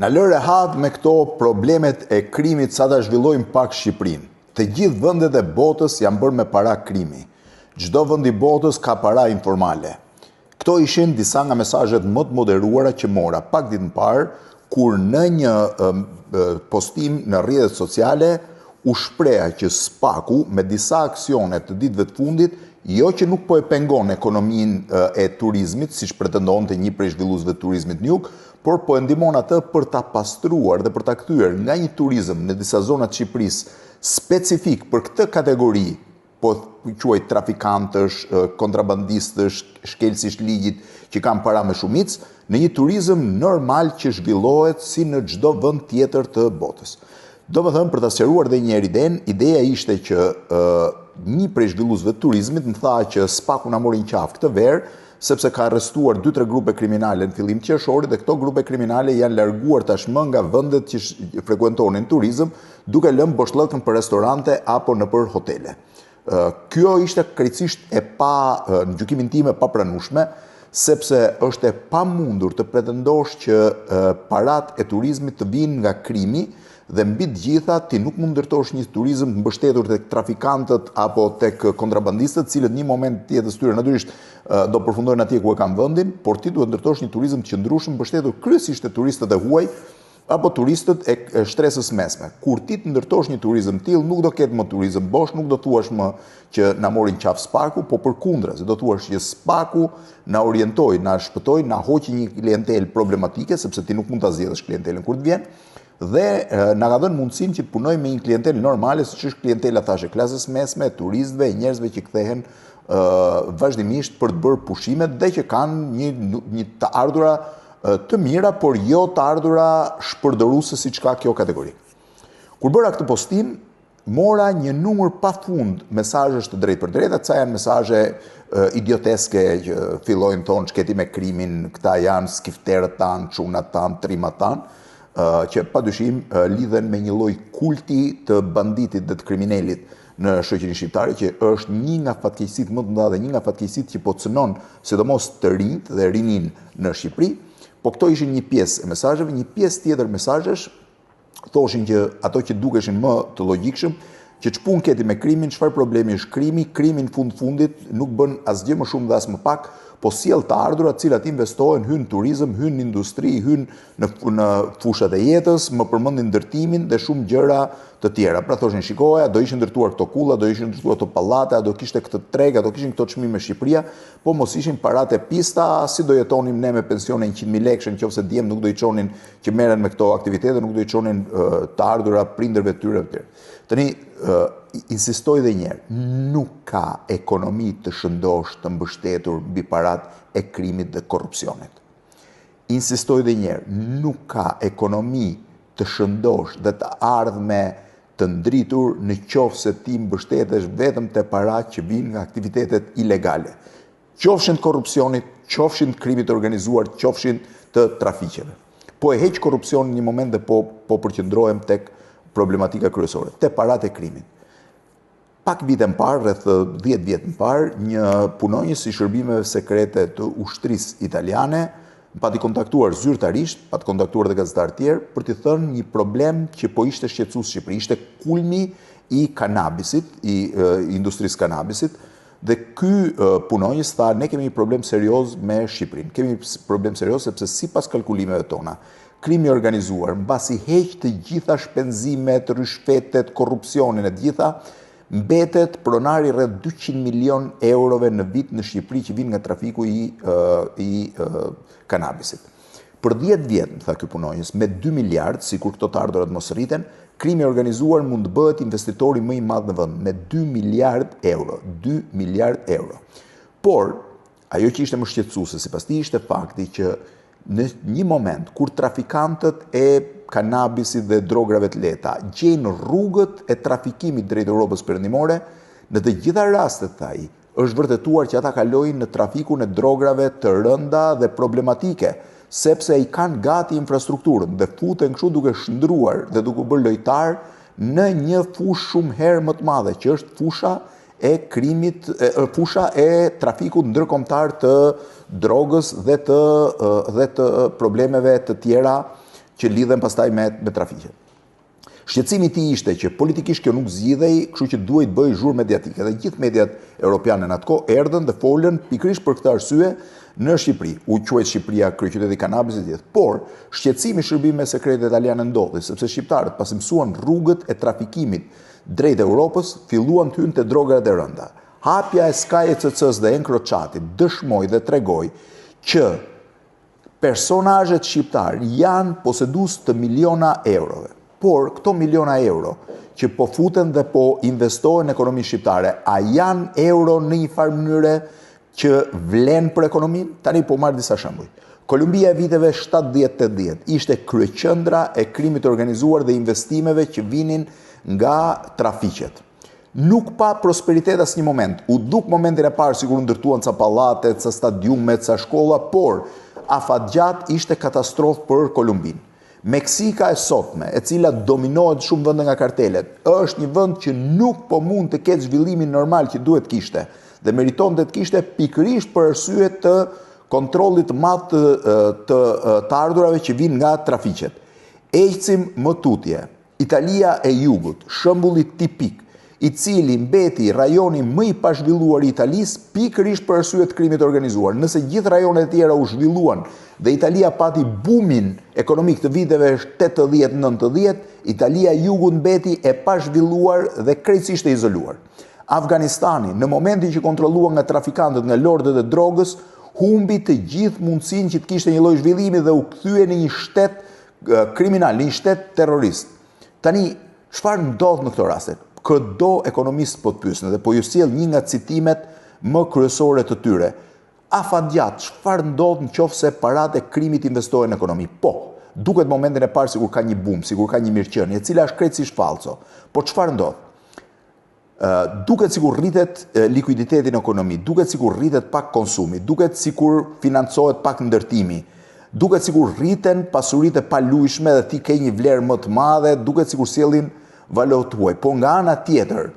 Në lërë e hadë me këto problemet e krimit sa ta zhvillojmë pak Shqipërinë. Të gjithë vendet e botës janë bërë me para krimi. Çdo vend i botës ka para informale. Këto ishin disa nga mesazhet më të moderuara që mora pak ditë më parë, kur në një postim në rrjetet sociale u shpreha që SPAK-u me disa aksione të ditëve të fundit, jo që nuk po e pengon ekonominë e turizmit, siç pretendonte një prej zhvilluesve të turizmit në jug, por po e ndihmon atë për ta pastruar dhe për ta kthyer nga një turizëm në disa zona të Shqipërisë specifik për këtë kategori, po quaj trafikantësh, kontrabandistësh, shkelësish ligjit që kanë para me shumicë, në një turizëm normal që zhvillohet si në çdo vend tjetër të botës. Do më thëmë, për të sqaruar dhe njëherë ideja ishte që një prej zhvilluesve të turizmit më tha që SPAK-u na mori në qafë këtë verë, sepse ka arrestuar 2-3 grupe kriminale në fillim qershorit dhe këto grupe kriminale janë larguar tashmë nga vendet që frekuentonin turizëm, duke lënë boshllëkën për restorante apo nëpër hotele. Kjo ishte krejtësisht në gjykimin tim e papranueshme, sepse është e pamundur të pretendosh që parat e turizmit të vinë nga krimi dhe mbi të gjitha ti nuk mund ndërtosh një turizëm të mbështetur tek trafikantët apo tek kontrabandistët, cilët një moment të jetës tyre natyrisht do përfundojnë atje ku e kanë vendin, por ti duhet ndërtosh një turizëm të qëndrueshëm mbështetur kryesisht te turistët e huaj apo turistët e shtresës mesme. Kur ti të ndërtosh një turizëm tillë, nuk do ketë më turizëm bosh, nuk do thuash më që na morin qafë SPAK-u, po përkundrazi, do thuash që SPAK-u na orientoi, na shpëtoi, na hoqi një klientelë problematike, sepse ti nuk mund ta zgjedhësh klientelën kur të vjen, dhe na ka dhënë mundësinë që të punojmë me një klientelë normale, siç është klientela thashë klasës mesme, turistëve, njerëzve që kthehen vazhdimisht për të bërë pushimet dhe që kanë një të ardhura të mira, por jo të ardhura shpërdoruese siç ka kjo kategori. Kur bëra këtë postim, mora një numër pafund mesazhesh të drejtë për drejtë, ca janë mesazhe idioteske që fillojnë thonë çketi me krimin, këta janë skifterët tanë, çunat tanë, trimat tanë, që padyshim lidhen me një lloj kulti të banditit dhe të kriminalit në shoqërinë shqiptare, që është një nga fatkeqësitë më të mëdha dhe një nga fatkeqësitë që po cënon sidomos të rinjt dhe rinin në Shqipëri. Po këto ishin një pjesë e mesazheve, një pjesë tjetër mesazhesh thoshin që ato që dukeshin më të logjikshëm, që ç'punë keti me krimin, çfarë problemi është krimi, krimi në fundit nuk bën asgjë më shumë dhe as më pak, po sjell të ardhurat të cilat investohen, hyn turizëm, hyn industri, hyn në fushat e jetës, më përmendin ndërtimin dhe shumë gjëra të tjera. Pra thoshin, shikoja, do ishin ndërtuar këto kulla, do ishin ndërtuar këto pallate, do kishte këtë treg, do kishin këto çmime Shqipëria, po mos ishin paratë e pista, si do jetonim ne me pensione 100.000 lekë, nëse djem nuk do i çonin që merren me këto aktivitete, nuk do i çonin të ardhura prindërve të tyre etj. Tani insistoj dhe njerë, nuk ka ekonomi të shëndosh të mbështetur mbi parat e krimit dhe korrupsionit. Insistoj dhe njerë, nuk ka ekonomi të shëndosh dhe të ardhme të ndritur në qoftë se ti mbështetesh vetëm te parat që vinë nga aktivitetet ilegale. Qofshin të korrupsionit, qofshin të krimit organizuar, qofshin të trafiqeve. Po e heq korrupsionin një moment dhe po përqendrohem tek problematika kryesore, te parat e krimit. Pak vite më parë, rreth 10 vjet më parë, një punonjës i shërbimeve sekrete të ushtrisë italiane pati kontaktuar zyrtarisht, pati kontaktuar dhe gazetarë tjerë, për t'i thënë një problem që po ishte shqetësues Shqipëri, ishte kulmi i kanabisit, i industrisë kanabisit, dhe ky punonjës tha, ne kemi një problem serioz me Shqipërinë. Kemi problem serioz sepse sipas kalkulimeve tona, krimi organizuar, mbasi heq të gjitha shpenzimet, rishfetet, korrupsionin e të gjitha, mbetet pronari rreth 200 milion eurove në vit në Shqipëri që vinë nga trafiku i kanabisit. Për 10 vjet, tha ky punonjës, me 2 miliard, sikur këto të ardhurat mos rriten, krimi organizuar mund të bëhet investitori më i madh në vend me 2 miliard euro. 2 miliard euro. Por, ajo që ishte më shqetësuese sipas tij ishte fakti që në një moment kur trafikantët e kanabisit dhe drograve të lehta gjejnë rrugët e trafikimit drejt Europës Perëndimore, në të gjitha rastet tha ai, është vërtetuar që ata kalojnë në trafikun e drograve të rënda dhe problematike, sepse i kanë gati infrastrukturën dhe futen kështu duke shndruar dhe duke bërë lojtar në një fushë shumë herë më të madhe, që është fusha e krimit, fusha e trafikut ndërkombëtar të drogës dhe të problemeve të tjera që lidhen pastaj me trafiqet. Shqetësimi i tij ishte që politikisht kjo nuk zgjidhej, kështu që duhej të bëhej zhurmë mediatike. Dhe gjithë mediat europiane në atë kohë erdhën dhe folën pikërisht për këtë arsye në Shqipëri. U quajt Shqipëria kryeqyteti i kanabis e tjetër. Por shqetësimi i shërbimeve sekrete italiane ndodhi sepse shqiptarët pasi mësuan rrugët e trafikimit drejt Europës, filluan të hynë te drogat e rënda. Hapja e SkyECC-s dhe Encrociatit dëshmoi dhe tregoi që personazhet shqiptar janë posedues të miliona eurove. Por këto miliona euro që po futen dhe po investohen në ekonominë shqiptare, a janë euro në një farë mënyre që vlen për ekonominë? Tani po marr disa shembuj. Kolumbia e viteve 70-80 ishte kryeqendra e krimit organizuar dhe investimeve që vinin nga trafiqet. Nuk pa prosperitet asnjë moment. U duk momentin e parë sikur ndërtuan ca pallate, ca stadiume, ca shkolla, por afatgjat ishte katastrofë për Kolumbinë. Meksika e sotme, e cila dominohet shumë vende nga kartelet, është një vend që nuk po mund të ketë zhvillimin normal që duhet kishte dhe meriton të kishte pikërisht për arsye të kontrollit të madh të ardhurave që vijnë nga trafiqet. Ecim më tutje. Italia e Jugut, shembulli tipik, i cili mbeti rajoni më i pazhvilluar i Italisë pikërisht për arsye të krimit organizuar. Nëse gjithë rajonet e tjera u zhvilluan dhe Italia pati bumin ekonomik të viteve 80-90, Italia e Jugut mbeti e pazhvilluar dhe krejtësisht e izoluar. Afganistani, në momentin që kontrolluan nga trafikantët, nga lordët e drogës, humbi të gjithë mundësinë që të kishte një lloj zhvillimi dhe u kthye në një shtet kriminal, në një shtet terrorist. Tani, çfarë ndodh në këto raste? Këdo ekonomist po të pyesën dhe po ju sjell një nga citimet më kryesore të tyre. Afatgjat, çfarë ndodh nëse paratë e krimit investohen në ekonomi? Po, duket momentin e parë sikur ka një boom, sikur ka një mirëqenie, e cila është krejtësisht falso. Po çfarë ndodh? Duket sikur rritet likuiditeti në ekonomi, duket sikur rritet pak konsumi, duket sikur financohet pak ndërtimi, duket sikur rriten pasuritë e palujshme dhe ti ke një vlerë më të madhe, duket sikur sjellin valot huaj. Po nga ana tjetër,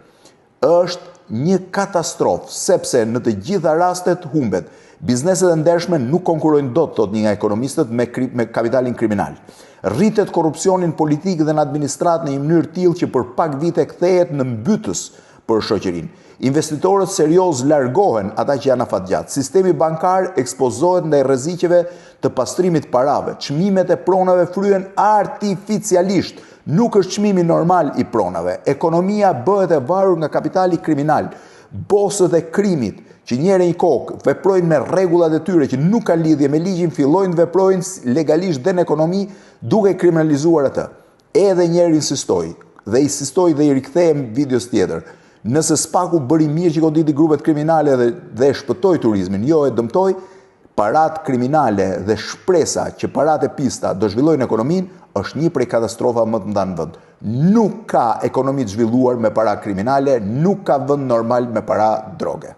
është një katastrofë, sepse në të gjitha rastet humbet. Bizneset e ndershme nuk konkurrojnë dot, thot një nga ekonomistët, me kapitalin kriminal. Rritet korrupsionin politik dhe në administrat në një mënyrë tillë që për pak vite kthehet në mbytës për shoqërinë. Investitorët serioz largohen, ata që janë afatgjat. Sistemi bankar ekspozohet ndaj rreziqeve të pastrimit parave. Çmimet e pronave fryen artificialisht. Nuk është çmimi normal i pronave. Ekonomia bëhet e varur nga kapitali kriminal. Bosët e krimit, që njëherë një kohë veprojnë me rregullat e tyre që nuk kanë lidhje me ligjin, fillojnë veprojnë legalisht dhe në ekonomi, duke kriminalizuar atë. Edhe njëherë insistoj dhe i rikthehem videos tjetër. Nëse s'paku bëri mirë që goditi grupet kriminale dhe shpëtoi turizmin, jo e dëmtoi, parat kriminale dhe shpresa që parat e pista do zhvillojnë ekonominë, është një prej katastrofa më të mëdha në vend. Nuk ka ekonomi të zhvilluar me para kriminale, nuk ka vend normal me para droge.